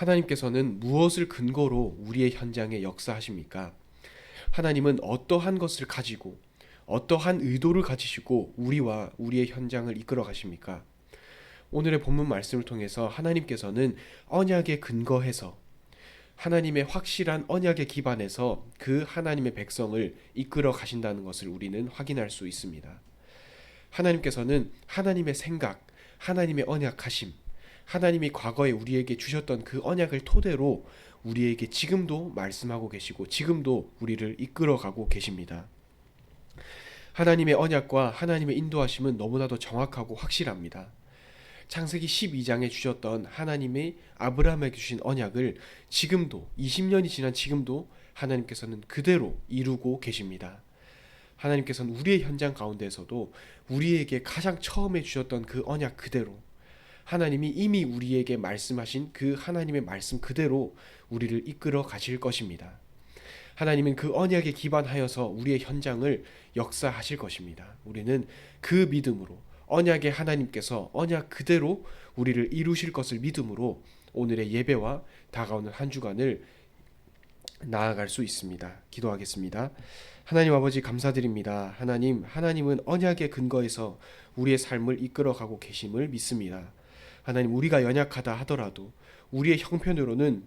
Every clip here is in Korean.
하나님께서는 무엇을 근거로 우리의 현장에 역사하십니까? 하나님은 어떠한 것을 가지고 어떠한 의도를 가지시고 우리와 우리의 현장을 이끌어 가십니까? 오늘의 본문 말씀을 통해서 하나님께서는 언약에 근거해서 하나님의 확실한 언약에 기반해서 그 하나님의 백성을 이끌어 가신다는 것을 우리는 확인할 수 있습니다. 하나님께서는 하나님의 생각, 하나님의 언약하심, 하나님이 과거에 우리에게 주셨던 그 언약을 토대로 우리에게 지금도 말씀하고 계시고 지금도 우리를 이끌어가고 계십니다. 하나님의 언약과 하나님의 인도하심은 너무나도 정확하고 확실합니다. 창세기 12장에 주셨던 하나님의 아브라함에게 주신 언약을 지금도 20년이 지난 지금도 하나님께서는 그대로 이루고 계십니다. 하나님께서는 우리의 현장 가운데에서도 우리에게 가장 처음에 주셨던 그 언약 그대로 하나님이 이미 우리에게 말씀하신 그 하나님의 말씀 그대로 우리를 이끌어 가실 것입니다. 하나님은 그 언약에 기반하여서 우리의 현장을 역사하실 것입니다. 우리는 그 믿음으로 언약의 하나님께서 언약 그대로 우리를 이루실 것을 믿음으로 오늘의 예배와 다가오는 한 주간을 나아갈 수 있습니다. 기도하겠습니다. 하나님 아버지 감사드립니다. 하나님은 언약의 근거에서 우리의 삶을 이끌어가고 계심을 믿습니다. 하나님, 우리가 연약하다 하더라도 우리의 형편으로는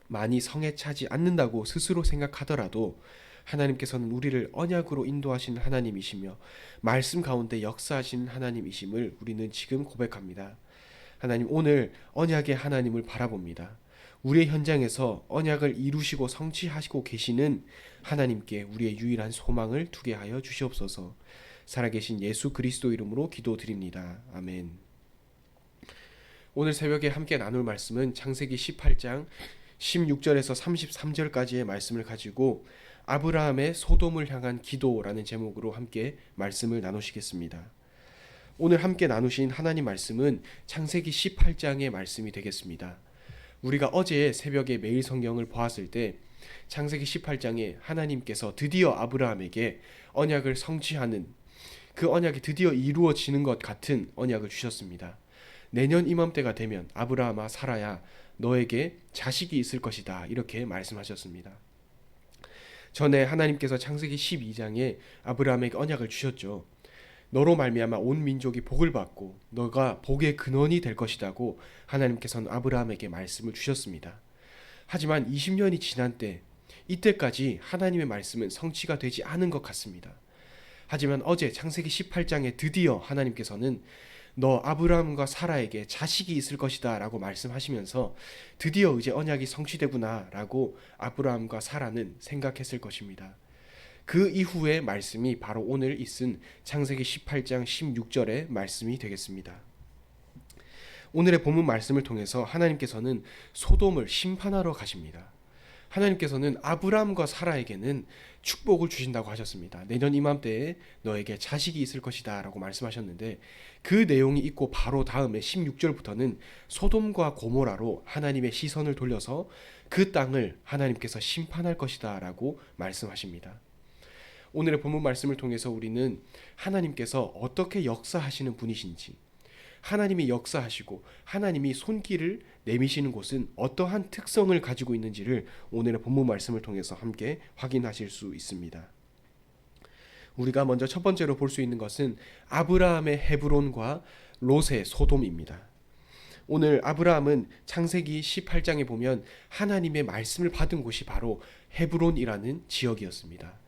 많이 성에 차지 않는다고 스스로 생각하더라도 하나님께서는 우리를 언약으로 인도하시는 하나님이시며 말씀 가운데 역사하시는 하나님이심을 우리는 지금 고백합니다. 하나님, 오늘 언약의 하나님을 바라봅니다. 우리의 현장에서 언약을 이루시고 성취하시고 계시는 하나님께 우리의 유일한 소망을 두게 하여 주시옵소서. 살아계신 예수 그리스도 이름으로 기도드립니다. 아멘. 오늘 새벽에 함께 나눌 말씀은 창세기 18장 16절에서 33절까지의 말씀을 가지고 아브라함의 소돔을 향한 기도라는 제목으로 함께 말씀을 나누시겠습니다. 오늘 함께 나누신 하나님 말씀은 창세기 18장의 말씀이 되겠습니다. 우리가 어제 새벽에 매일 성경을 보았을 때 창세기 18장에 하나님께서 드디어 아브라함에게 언약을 성취하는 그 언약이 드디어 이루어지는 것 같은 언약을 주셨습니다. 내년 이맘때가 되면 아브라함아 사라야 너에게 자식이 있을 것이다, 이렇게 말씀하셨습니다. 전에 하나님께서 창세기 12장에 아브라함에게 언약을 주셨죠. 너로 말미암아 온 민족이 복을 받고 너가 복의 근원이 될 것이라고 하나님께서는 아브라함에게 말씀을 주셨습니다. 하지만 20년이 지난 때 이때까지 하나님의 말씀은 성취가 되지 않은 것 같습니다. 하지만 어제 창세기 18장에 드디어 하나님께서는 너 아브라함과 사라에게 자식이 있을 것이다 라고 말씀하시면서 드디어 이제 언약이 성취되구나 라고 아브라함과 사라는 생각했을 것입니다. 그 이후의 말씀이 바로 오늘 있은 창세기 18장 16절의 말씀이 되겠습니다. 오늘의 본문 말씀을 통해서 하나님께서는 소돔을 심판하러 가십니다. 하나님께서는 아브라함과 사라에게는 축복을 주신다고 하셨습니다. 내년 이맘때에 너에게 자식이 있을 것이다 라고 말씀하셨는데 그 내용이 있고 바로 다음에 16절부터는 소돔과 고모라로 하나님의 시선을 돌려서 그 땅을 하나님께서 심판할 것이다 라고 말씀하십니다. 오늘의 본문 말씀을 통해서 우리는 하나님께서 어떻게 역사하시는 분이신지, 하나님이 역사하시고 하나님이 손길을 내미시는 곳은 어떠한 특성을 가지고 있는지를 오늘의 본문 말씀을 통해서 함께 확인하실 수 있습니다. 우리가 먼저 첫 번째로 볼 수 있는 것은 아브라함의 헤브론과 롯의 소돔입니다. 오늘 아브라함은 창세기 18장에 보면 하나님의 말씀을 받은 곳이 바로 헤브론이라는 지역이었습니다.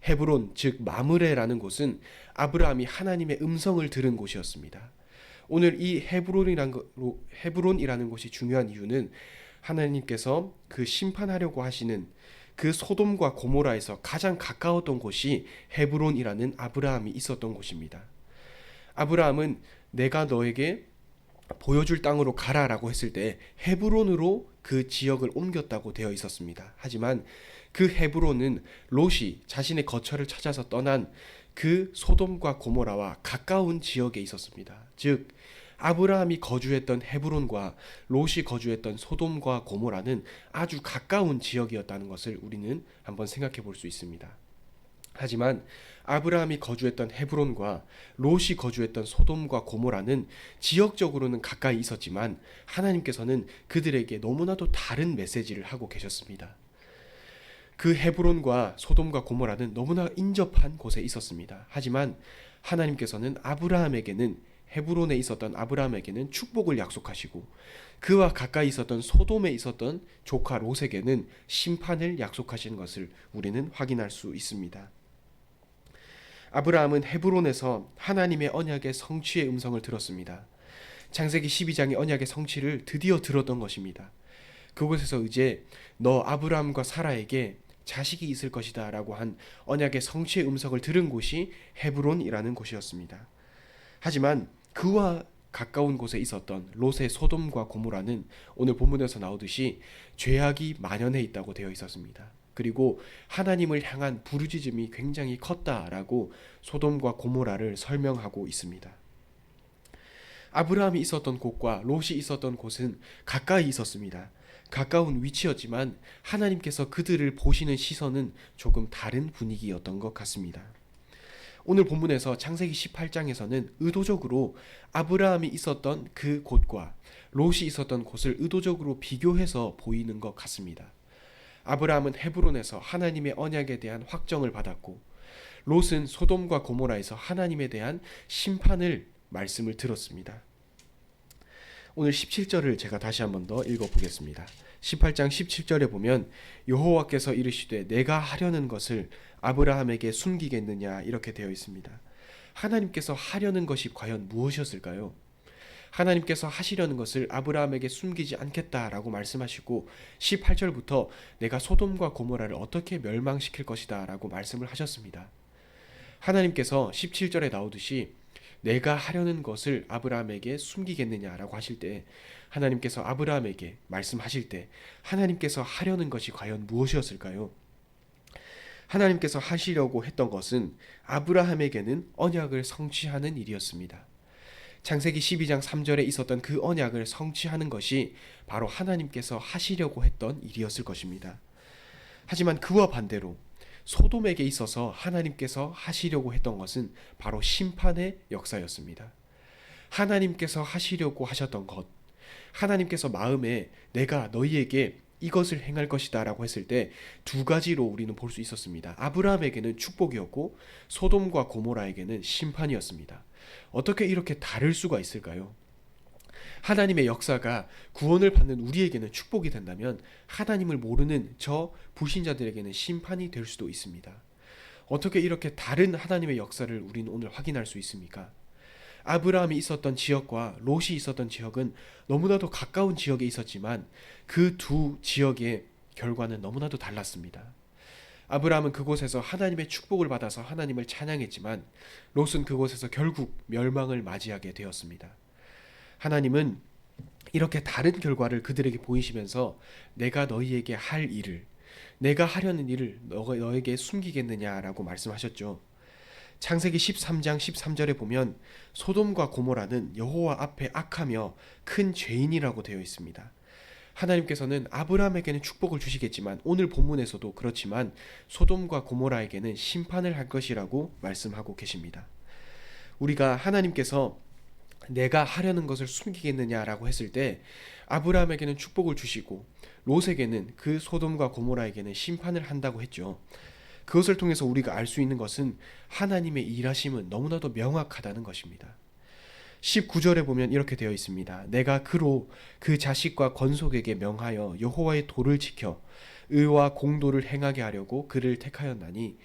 헤브론, 즉 마므레라는 곳은 아브라함이 하나님의 음성을 들은 곳이었습니다. 오늘 이 헤브론이라는 곳이 중요한 이유는 하나님께서 그 심판하려고 하시는 그 소돔과 고모라에서 가장 가까웠던 곳이 헤브론이라는 아브라함이 있었던 곳입니다. 아브라함은 내가 너에게 보여줄 땅으로 가라라고 했을 때 헤브론으로 그 지역을 옮겼다고 되어 있었습니다. 하지만 그 헤브론은 롯이 자신의 거처를 찾아서 떠난 그 소돔과 고모라와 가까운 지역에 있었습니다. 즉 아브라함이 거주했던 헤브론과 롯이 거주했던 소돔과 고모라는 아주 가까운 지역이었다는 것을 우리는 한번 생각해 볼 수 있습니다. 하지만 아브라함이 거주했던 헤브론과 롯이 거주했던 소돔과 고모라는 지역적으로는 가까이 있었지만 하나님께서는 그들에게 너무나도 다른 메시지를 하고 계셨습니다. 그 헤브론과 소돔과 고모라는 너무나 인접한 곳에 있었습니다. 하지만 하나님께서는 헤브론에 있었던 아브라함에게는 축복을 약속하시고 그와 가까이 있었던 소돔에 있었던 조카 롯에게는 심판을 약속하시는 것을 우리는 확인할 수 있습니다. 아브라함은 헤브론에서 하나님의 언약의 성취의 음성을 들었습니다. 창세기 12장의 언약의 성취를 드디어 들었던 것입니다. 그곳에서 이제 너 아브라함과 사라에게 자식이 있을 것이다 라고 한 언약의 성취의 음성을 들은 곳이 헤브론이라는 곳이었습니다. 하지만 그와 가까운 곳에 있었던 롯의 소돔과 고모라는 오늘 본문에서 나오듯이 죄악이 만연해 있다고 되어 있었습니다. 그리고 하나님을 향한 부르짖음이 굉장히 컸다라고 소돔과 고모라를 설명하고 있습니다. 아브라함이 있었던 곳과 롯이 있었던 곳은 가까이 있었습니다. 가까운 위치였지만 하나님께서 그들을 보시는 시선은 조금 다른 분위기였던 것 같습니다. 오늘 본문에서 창세기 18장에서는 의도적으로 아브라함이 있었던 그 곳과 롯이 있었던 곳을 의도적으로 비교해서 보이는 것 같습니다. 아브라함은 헤브론에서 하나님의 언약에 대한 확정을 받았고 롯은 소돔과 고모라에서 하나님에 대한 말씀을 들었습니다. 오늘 17절을 제가 다시 한번 더 읽어보겠습니다. 18장 17절에 보면 여호와께서 이르시되 내가 하려는 것을 아브라함에게 숨기겠느냐 이렇게 되어 있습니다. 하나님께서 하려는 것이 과연 무엇이었을까요? 하나님께서 하시려는 것을 아브라함에게 숨기지 않겠다라고 말씀하시고 18절부터 내가 소돔과 고모라를 어떻게 멸망시킬 것이다 라고 말씀을 하셨습니다. 하나님께서 17절에 나오듯이 내가 하려는 것을 아브라함에게 숨기겠느냐라고 하실 때 하나님께서 아브라함에게 말씀하실 때 하나님께서 하려는 것이 과연 무엇이었을까요? 하나님께서 하시려고 했던 것은 아브라함에게는 언약을 성취하는 일이었습니다. 창세기 12장 3절에 있었던 그 언약을 성취하는 것이 바로 하나님께서 하시려고 했던 일이었을 것입니다. 하지만 그와 반대로 소돔에게 있어서 하나님께서 하시려고 했던 것은 바로 심판의 역사였습니다. 하나님께서 하시려고 하셨던 것, 하나님께서 마음에 내가 너희에게 이것을 행할 것이다 라고 했을 때 두 가지로 우리는 볼 수 있었습니다. 아브라함에게는 축복이었고 소돔과 고모라에게는 심판이었습니다. 어떻게 이렇게 다를 수가 있을까요? 하나님의 역사가 구원을 받는 우리에게는 축복이 된다면 하나님을 모르는 저 불신자들에게는 심판이 될 수도 있습니다. 어떻게 이렇게 다른 하나님의 역사를 우리는 오늘 확인할 수 있습니까? 아브라함이 있었던 지역과 롯이 있었던 지역은 너무나도 가까운 지역에 있었지만 그 두 지역의 결과는 너무나도 달랐습니다. 아브라함은 그곳에서 하나님의 축복을 받아서 하나님을 찬양했지만 롯은 그곳에서 결국 멸망을 맞이하게 되었습니다. 하나님은 이렇게 다른 결과를 그들에게 보이시면서 내가 너희에게 할 일을, 내가 하려는 일을 너에게 숨기겠느냐라고 말씀하셨죠. 창세기 13장 13절에 보면 소돔과 고모라는 여호와 앞에 악하며 큰 죄인이라고 되어 있습니다. 하나님께서는 아브라함에게는 축복을 주시겠지만 오늘 본문에서도 그렇지만 소돔과 고모라에게는 심판을 할 것이라고 말씀하고 계십니다. 우리가 하나님께서 내가 하려는 것을 숨기겠느냐라고 했을 때 아브라함에게는 축복을 주시고 롯에게는 그 소돔과 고모라에게는 심판을 한다고 했죠. 그것을 통해서 우리가 알 수 있는 것은 하나님의 일하심은 너무나도 명확하다는 것입니다. 19절에 보면 이렇게 되어 있습니다. 내가 그로 그 자식과 건속에게 명하여 여호와의 도를 지켜 의와 공도를 행하게 하려고 그를 택하였나니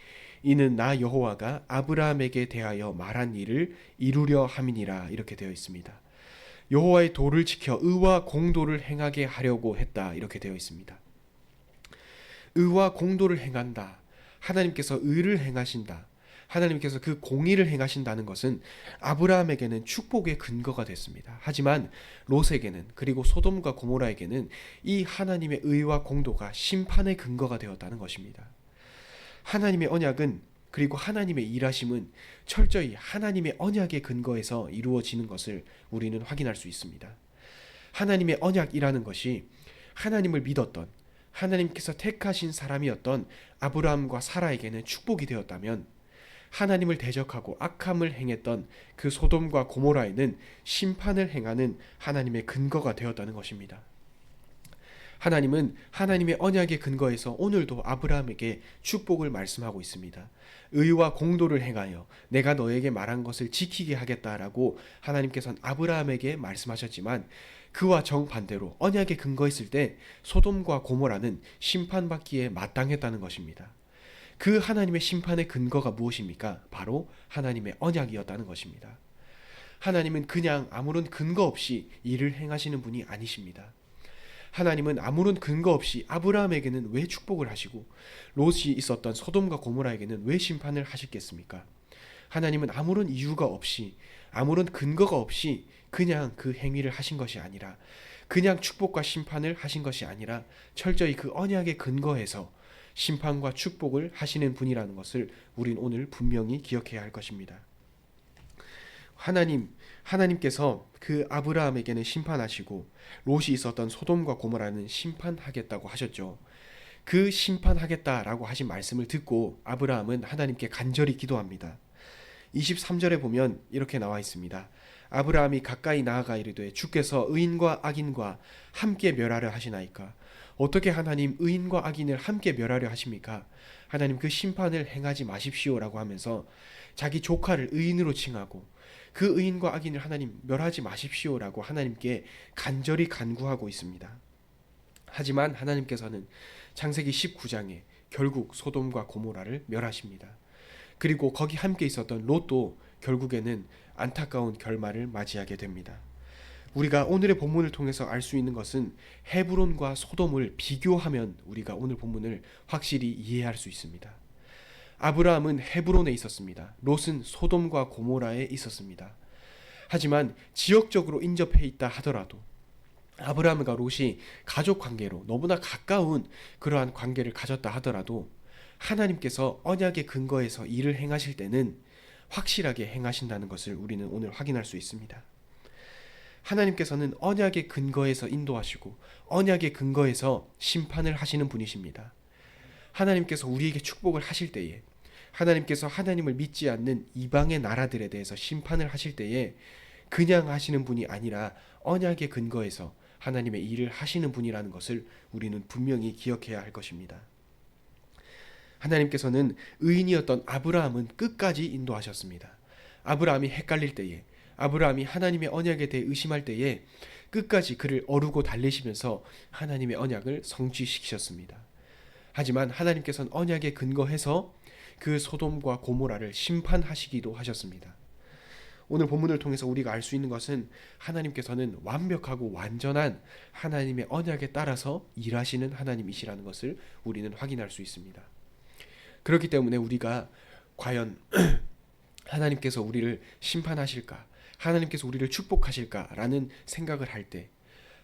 이는 나 여호와가 아브라함에게 대하여 말한 일을 이루려 함이니라 이렇게 되어 있습니다. 여호와의 도를 지켜 의와 공도를 행하게 하려고 했다 이렇게 되어 있습니다. 의와 공도를 행한다. 하나님께서 의를 행하신다. 하나님께서 그 공의를 행하신다는 것은 아브라함에게는 축복의 근거가 됐습니다. 하지만 롯에게는 그리고 소돔과 고모라에게는 이 하나님의 의와 공도가 심판의 근거가 되었다는 것입니다. 하나님의 언약은 그리고 하나님의 일하심은 철저히 하나님의 언약의 근거에서 이루어지는 것을 우리는 확인할 수 있습니다. 하나님의 언약이라는 것이 하나님을 믿었던 하나님께서 택하신 사람이었던 아브라함과 사라에게는 축복이 되었다면, 하나님을 대적하고 악함을 행했던 그 소돔과 고모라에는 심판을 행하는 하나님의 근거가 되었다는 것입니다. 하나님은 하나님의 언약의 근거에서 오늘도 아브라함에게 축복을 말씀하고 있습니다. 의와 공도를 행하여 내가 너에게 말한 것을 지키게 하겠다라고 하나님께서는 아브라함에게 말씀하셨지만, 그와 정반대로 언약에 근거했을 때 소돔과 고모라는 심판받기에 마땅했다는 것입니다. 그 하나님의 심판의 근거가 무엇입니까? 바로 하나님의 언약이었다는 것입니다. 하나님은 그냥 아무런 근거 없이 일을 행하시는 분이 아니십니다. 하나님은 아무런 근거 없이 아브라함에게는 왜 축복을 하시고 롯이 있었던 소돔과 고모라에게는 왜 심판을 하셨겠습니까? 하나님은 아무런 이유가 없이, 아무런 근거가 없이 그냥 그 행위를 하신 것이 아니라, 그냥 축복과 심판을 하신 것이 아니라 철저히 그 언약의 근거에서 심판과 축복을 하시는 분이라는 것을 우린 오늘 분명히 기억해야 할 것입니다. 하나님께서 그 아브라함에게는 심판하시고 롯이 있었던 소돔과 고모라는 심판하겠다고 하셨죠. 그 심판하겠다라고 하신 말씀을 듣고 아브라함은 하나님께 간절히 기도합니다. 23절에 보면 이렇게 나와 있습니다. 아브라함이 가까이 나아가 이르되 주께서 의인과 악인과 함께 멸하려 하시나이까? 어떻게 하나님 의인과 악인을 함께 멸하려 하십니까? 하나님 그 심판을 행하지 마십시오라고 하면서 자기 조카를 의인으로 칭하고 그 의인과 악인을 하나님 멸하지 마십시오라고 하나님께 간절히 간구하고 있습니다. 하지만 하나님께서는 창세기 19장에 결국 소돔과 고모라를 멸하십니다. 그리고 거기 함께 있었던 롯도 결국에는 안타까운 결말을 맞이하게 됩니다. 우리가 오늘의 본문을 통해서 알 수 있는 것은 헤브론과 소돔을 비교하면 우리가 오늘 본문을 확실히 이해할 수 있습니다. 아브라함은 헤브론에 있었습니다. 롯은 소돔과 고모라에 있었습니다. 하지만 지역적으로 인접해 있다 하더라도 아브라함과 롯이 가족 관계로 너무나 가까운 그러한 관계를 가졌다 하더라도 하나님께서 언약의 근거에서 일을 행하실 때는 확실하게 행하신다는 것을 우리는 오늘 확인할 수 있습니다. 하나님께서는 언약의 근거에서 인도하시고 언약의 근거에서 심판을 하시는 분이십니다. 하나님께서 우리에게 축복을 하실 때에, 하나님께서 하나님을 믿지 않는 이방의 나라들에 대해서 심판을 하실 때에 그냥 하시는 분이 아니라 언약의 근거에서 하나님의 일을 하시는 분이라는 것을 우리는 분명히 기억해야 할 것입니다. 하나님께서는 의인이었던 아브라함은 끝까지 인도하셨습니다. 아브라함이 헷갈릴 때에, 아브라함이 하나님의 언약에 대해 의심할 때에 끝까지 그를 어루고 달래시면서 하나님의 언약을 성취시키셨습니다. 하지만 하나님께서는 언약에 근거해서 그 소돔과 고모라를 심판하시기도 하셨습니다. 오늘 본문을 통해서 우리가 알 수 있는 것은 하나님께서는 완벽하고 완전한 하나님의 언약에 따라서 일하시는 하나님이시라는 것을 우리는 확인할 수 있습니다. 그렇기 때문에 우리가 과연 하나님께서 우리를 심판하실까, 하나님께서 우리를 축복하실까라는 생각을 할 때,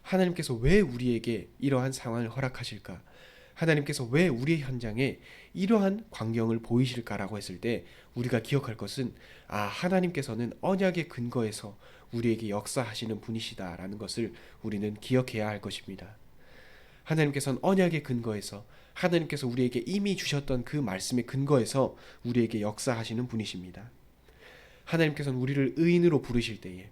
하나님께서 왜 우리에게 이러한 상황을 허락하실까, 하나님께서 왜 우리의 현장에 이러한 광경을 보이실까라고 했을 때 우리가 기억할 것은, 하나님께서는 언약의 근거에서 우리에게 역사하시는 분이시다라는 것을 우리는 기억해야 할 것입니다. 하나님께서는 언약의 근거에서, 하나님께서 우리에게 이미 주셨던 그 말씀의 근거에서 우리에게 역사하시는 분이십니다. 하나님께서는 우리를 의인으로 부르실 때에,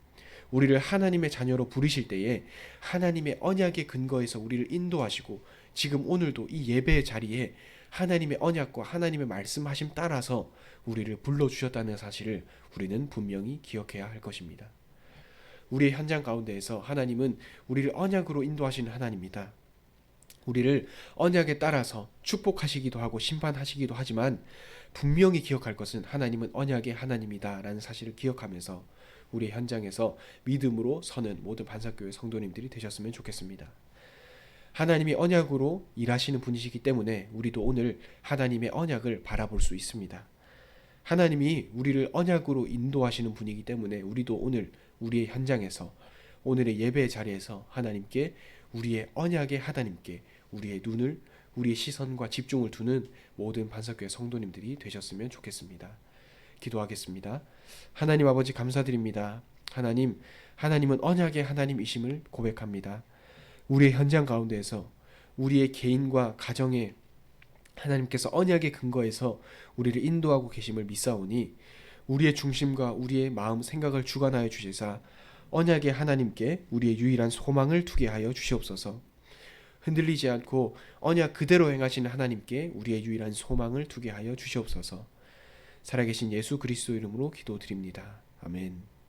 우리를 하나님의 자녀로 부르실 때에 하나님의 언약의 근거에서 우리를 인도하시고, 지금 오늘도 이 예배의 자리에 하나님의 언약과 하나님의 말씀하심 따라서 우리를 불러주셨다는 사실을 우리는 분명히 기억해야 할 것입니다. 우리의 현장 가운데에서 하나님은 우리를 언약으로 인도하시는 하나님이다. 우리를 언약에 따라서 축복하시기도 하고 심판하시기도 하지만 분명히 기억할 것은 하나님은 언약의 하나님이다 라는 사실을 기억하면서 우리의 현장에서 믿음으로 서는 모든 반석교회 성도님들이 되셨으면 좋겠습니다. 하나님이 언약으로 일하시는 분이시기 때문에 우리도 오늘 하나님의 언약을 바라볼 수 있습니다. 하나님이 우리를 언약으로 인도하시는 분이기 때문에 우리도 오늘 우리의 현장에서, 오늘의 예배의 자리에서 하나님께, 우리의 언약의 하나님께 우리의 눈을, 우리의 시선과 집중을 두는 모든 반석교회 성도님들이 되셨으면 좋겠습니다. 기도하겠습니다. 하나님 아버지 감사드립니다. 하나님은 언약의 하나님이심을 고백합니다. 우리의 현장 가운데에서 우리의 개인과 가정에 하나님께서 언약의 근거에서 우리를 인도하고 계심을 믿사오니 우리의 중심과 우리의 마음 생각을 주관하여 주시사 언약의 하나님께 우리의 유일한 소망을 두게 하여 주시옵소서. 흔들리지 않고 언약 그대로 행하시는 하나님께 우리의 유일한 소망을 두게 하여 주시옵소서. 살아계신 예수 그리스도 이름으로 기도드립니다. 아멘.